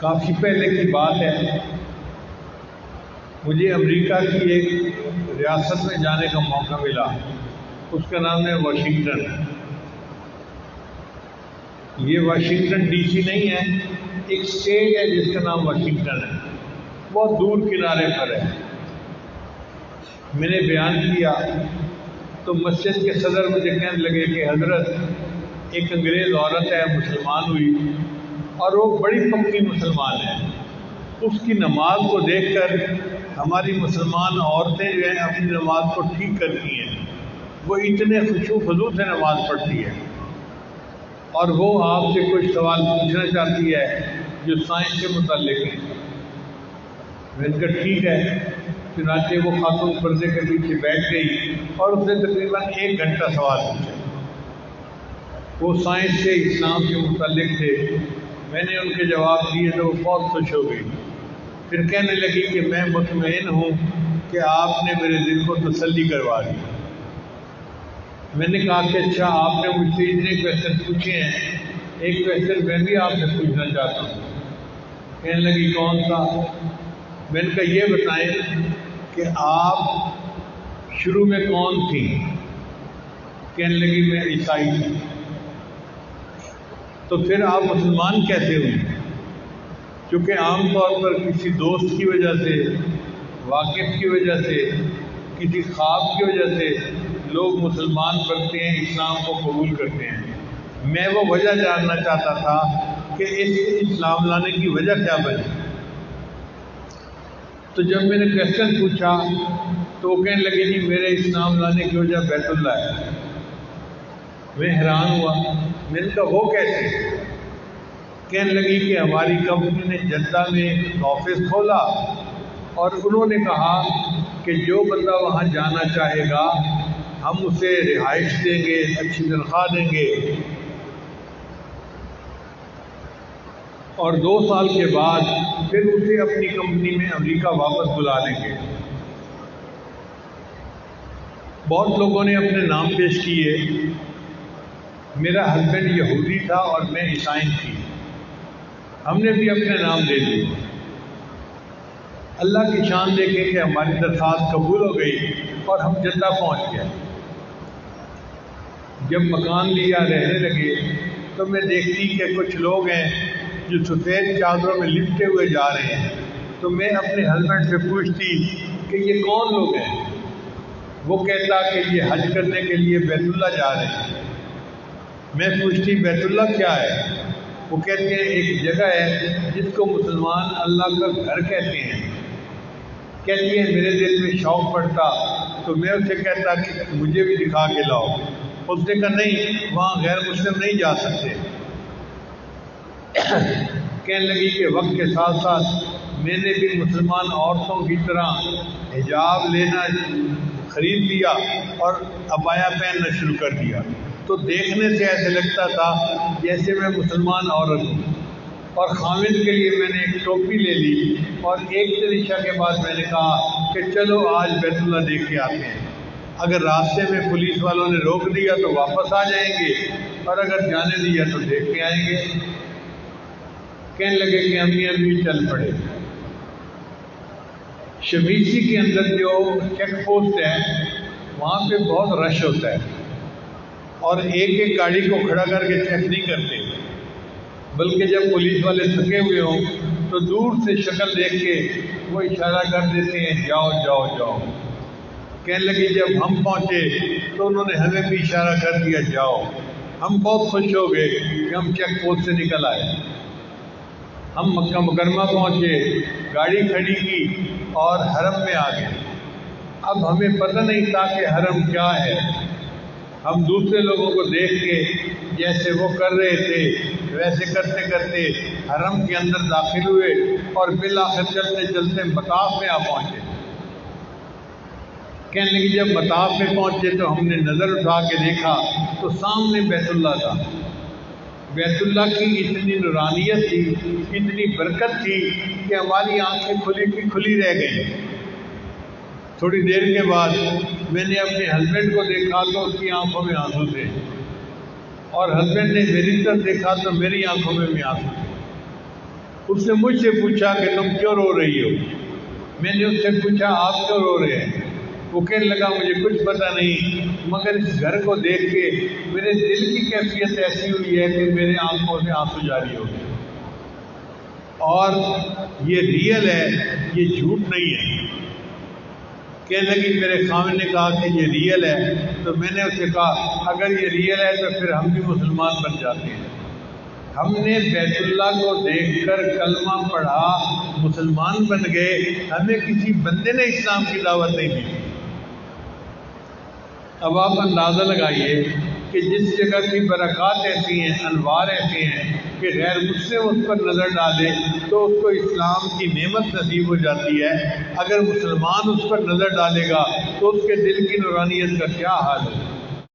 کافی پہلے کی بات ہے، مجھے امریکہ کی ایک ریاست میں جانے کا موقع ملا، اس کا نام ہے واشنگٹن۔ یہ واشنگٹن ڈی سی نہیں ہے، ایک اسٹیٹ ہے جس کا نام واشنگٹن ہے، بہت دور کنارے پر ہے۔ میں نے بیان کیا تو مسجد کے صدر مجھے کہنے لگے کہ حضرت ایک انگریز عورت ہے، مسلمان ہوئی اور وہ بڑی پکی مسلمان ہے، اس کی نماز کو دیکھ کر ہماری مسلمان عورتیں جو ہیں اپنی نماز کو ٹھیک کرتی ہیں، وہ اتنے خشوع و خضوع سے نماز پڑھتی ہے، اور وہ آپ سے کچھ سوال پوچھنا چاہتی ہے جو سائنس سے متعلق ہے۔ میں نے کہا ٹھیک ہے۔ چنانچہ وہ خاتون پردے کے پیچھے بیٹھ گئی اور اس نے تقریباً 1 گھنٹہ سوال پوچھے۔ وہ سائنس سے اسلام کے متعلق تھے، میں نے ان کے جواب دیے تو وہ بہت خوش ہو گئی۔ پھر کہنے لگی کہ میں مطمئن ہوں کہ آپ نے میرے دل کو تسلی کروا دی۔ میں نے کہا کہ اچھا، آپ نے مجھ سے اتنے کویشچن پوچھے ہیں، ایک کویشچن میں بھی آپ سے پوچھنا چاہتا ہوں۔ کہنے لگی کون سا؟ میں نے کہا یہ بتائیں کہ آپ شروع میں کون تھی؟ کہنے لگی میں عیسائی تھی۔ تو پھر آپ مسلمان کیسے ہوئی؟ چونکہ عام طور پر کسی دوست کی وجہ سے، واقف کی وجہ سے، کسی خواب کی وجہ سے لوگ مسلمان بنتے ہیں، اسلام کو قبول کرتے ہیں۔ میں وہ وجہ جاننا چاہتا تھا کہ اس اسلام لانے کی وجہ کیا بنی۔ تو جب میں نے کویشچن پوچھا تو وہ کہنے لگے جی میرے اسلام لانے کی وجہ بیت اللہ ہے۔ میں حیران ہوا، میں نے کہا وہ کیسے؟ کہنے لگی کہ ہماری کمپنی نے جدہ میں آفس کھولا اور انہوں نے کہا کہ جو بندہ وہاں جانا چاہے گا ہم اسے رہائش دیں گے، اچھی تنخواہ دیں گے، اور 2 سال کے بعد پھر اسے اپنی کمپنی میں امریکہ واپس بلا لیں گے۔ بہت لوگوں نے اپنے نام پیش کیے۔ میرا ہسبینڈ یہودی تھا اور میں عیسائی تھی، ہم نے بھی اپنے نام دے دیے۔ اللہ کی شان دیکھیں کہ ہماری درخواست قبول ہو گئی اور ہم جدہ پہنچ گئے۔ جب مکان لیا، رہنے لگے، تو میں دیکھتی کہ کچھ لوگ ہیں جو سفید چادروں میں لپٹے ہوئے جا رہے ہیں، تو میں اپنے ہسبینڈ سے پوچھتی کہ یہ کون لوگ ہیں؟ وہ کہتا کہ یہ حج کرنے کے لیے بیت اللہ جا رہے ہیں۔ میں پوچھتی بیت اللہ کیا ہے؟ وہ کہتے ہیں ایک جگہ ہے جس کو مسلمان اللہ کا گھر کہتے ہیں۔ کہتی ہے میرے دل میں شوق پڑتا تو میں اسے کہتا کہ مجھے بھی دکھا کے لاؤ۔ اس نے کہا نہیں، وہاں غیر مسلم نہیں جا سکتے۔ کہنے لگی کہ وقت کے ساتھ ساتھ میں نے بھی مسلمان عورتوں کی طرح حجاب لینا خرید لیا اور عبایا پہننا شروع کر دیا، تو دیکھنے سے ایسے لگتا تھا جیسے میں مسلمان عورت ہوں۔ اور خامد کے لیے میں نے ایک ٹوپی لے لی اور 1 دن عشاء کے بعد میں نے کہا کہ چلو آج بیت اللہ دیکھ کے آتے ہیں، اگر راستے میں پولیس والوں نے روک دیا تو واپس آ جائیں گے، اور اگر جانے دیا تو دیکھ کے آئیں گے۔ کہنے لگے کہ امی چل پڑے۔ شمیسی کے اندر جو چیک پوسٹ ہے وہاں پہ بہت رش ہوتا ہے، اور ایک گاڑی کو کھڑا کر کے چیک نہیں کرتے، بلکہ جب پولیس والے تھکے ہوئے ہوں تو دور سے شکل دیکھ کے وہ اشارہ کر دیتے ہیں جاؤ جاؤ جاؤ۔ کہنے لگی جب ہم پہنچے تو انہوں نے ہمیں بھی اشارہ کر دیا جاؤ۔ ہم بہت خوش ہو گئے کہ ہم چیک پوسٹ سے نکل آئے۔ ہم مکہ مکرمہ پہنچے، گاڑی کھڑی کی اور حرم میں آ گئے۔ اب ہمیں پتہ نہیں تھا کہ حرم کیا ہے۔ ہم دوسرے لوگوں کو دیکھ کے جیسے وہ کر رہے تھے ویسے کرتے کرتے حرم کے اندر داخل ہوئے اور بالآخر چلتے چلتے مطاف میں آ پہنچے۔ کہنے لگی جب مطاف میں پہنچے تو ہم نے نظر اٹھا کے دیکھا تو سامنے بیت اللہ تھا۔ بیت اللہ کی اتنی نورانیت تھی، اتنی برکت تھی کہ ہماری آنکھیں کھلی کی کھلی رہ گئیں۔ تھوڑی دیر کے بعد میں نے اپنے ہسبینڈ کو دیکھا تو اس کی آنکھوں میں آنسو تھے، اور ہسبینڈ نے میری طرف دیکھا تو میری آنکھوں میں بھی آنسو تھے۔ اس نے مجھ سے پوچھا کہ تم کیوں رو رہی ہو؟ میں نے اس سے پوچھا آپ کیوں رو رہے ہیں؟ وہ کہنے لگا مجھے کچھ پتہ نہیں، مگر اس گھر کو دیکھ کے میرے دل کی کیفیت ایسی ہوئی ہے کہ میرے آنکھوں سے آنسو جاری ہو گئے، اور یہ ریئل ہے، یہ جھوٹ نہیں ہے۔ کہنے لگی میرے خاوند نے کہا کہ یہ ریئل ہے، تو میں نے اسے کہا اگر یہ ریئل ہے تو پھر ہم بھی مسلمان بن جاتے ہیں۔ ہم نے بیت اللہ کو دیکھ کر کلمہ پڑھا، مسلمان بن گئے، ہمیں کسی بندے نے اسلام کی دعوت نہیں دی۔ اب آپ اندازہ لگائیے کہ جس جگہ کی برکات ایسی ہیں، انوار ایسے ہیں کہ غیر مسلم اس پر نظر ڈالے تو اس کو اسلام کی نعمت نصیب ہو جاتی ہے، اگر مسلمان اس پر نظر ڈالے گا تو اس کے دل کی نورانیت کا کیا حال ہے۔